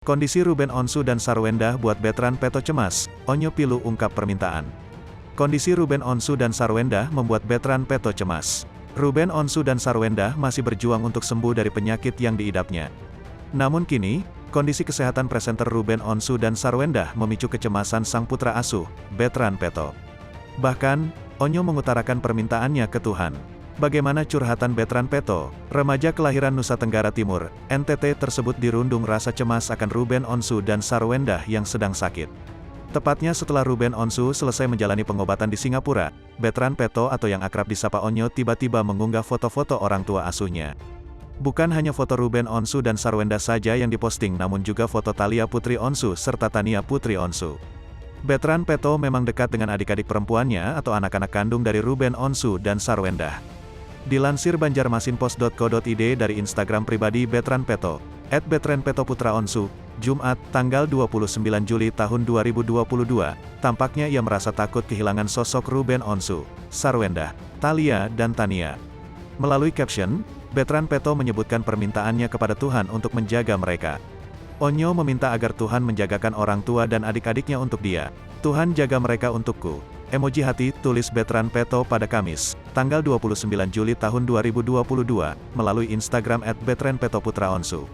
Kondisi Ruben Onsu dan Sarwendah buat Betran Peto cemas, Onyo Pilu ungkap permintaan. Kondisi Ruben Onsu dan Sarwendah membuat Betran Peto cemas. Ruben Onsu dan Sarwendah masih berjuang untuk sembuh dari penyakit yang diidapnya. Namun kini, kondisi kesehatan presenter Ruben Onsu dan Sarwendah memicu kecemasan sang putra asuh, Betran Peto. Bahkan, Onyo mengutarakan permintaannya ke Tuhan. Bagaimana curhatan Betran Peto, remaja kelahiran Nusa Tenggara Timur, NTT tersebut dirundung rasa cemas akan Ruben Onsu dan Sarwendah yang sedang sakit. Tepatnya setelah Ruben Onsu selesai menjalani pengobatan di Singapura, Betran Peto atau yang akrab disapa Onyo tiba-tiba mengunggah foto-foto orang tua asuhnya. Bukan hanya foto Ruben Onsu dan Sarwendah saja yang diposting, namun juga foto Thalia Putri Onsu serta Tania Putri Onsu. Betran Peto memang dekat dengan adik-adik perempuannya atau anak-anak kandung dari Ruben Onsu dan Sarwendah. Dilansir banjarmasinpost.co.id dari Instagram pribadi Betran Peto, @BetranPetoPutraOnsu, Jumat, tanggal 29 Juli tahun 2022, tampaknya ia merasa takut kehilangan sosok Ruben Onsu, Sarwendah, Thalia dan Tania. Melalui caption, Betran Peto menyebutkan permintaannya kepada Tuhan untuk menjaga mereka. Onyo meminta agar Tuhan menjagakan orang tua dan adik-adiknya untuk dia. Tuhan jaga mereka untukku. Emoji hati, tulis Betran Peto pada Kamis, tanggal 29 Juli tahun 2022, melalui Instagram @BetranPetoPutraOnsu.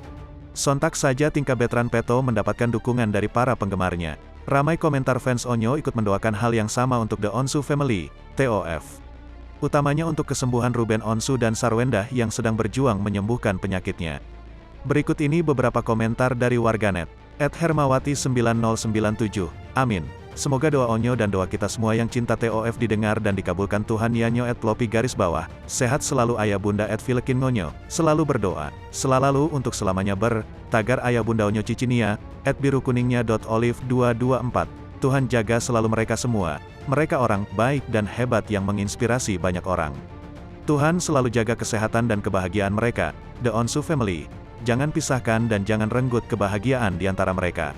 Sontak saja tingkah Betran Peto mendapatkan dukungan dari para penggemarnya. Ramai komentar fans Onyo ikut mendoakan hal yang sama untuk The Onsu Family, TOF. Utamanya untuk kesembuhan Ruben Onsu dan Sarwendah yang sedang berjuang menyembuhkan penyakitnya. Berikut ini beberapa komentar dari warganet. @Hermawati9097, amin. Semoga doa Onyo dan doa kita semua yang cinta TOF didengar dan dikabulkan Tuhan. Yanyo @Plopi sehat selalu ayah bunda @Filekin Ngonyo, selalu berdoa, selalu untuk selamanya tagar ayah bunda Onyo Cicinia, @birukuningnya.olive224, Tuhan jaga selalu mereka semua, mereka orang baik dan hebat yang menginspirasi banyak orang. Tuhan selalu jaga kesehatan dan kebahagiaan mereka, The Onsu Family, jangan pisahkan dan jangan renggut kebahagiaan di antara mereka.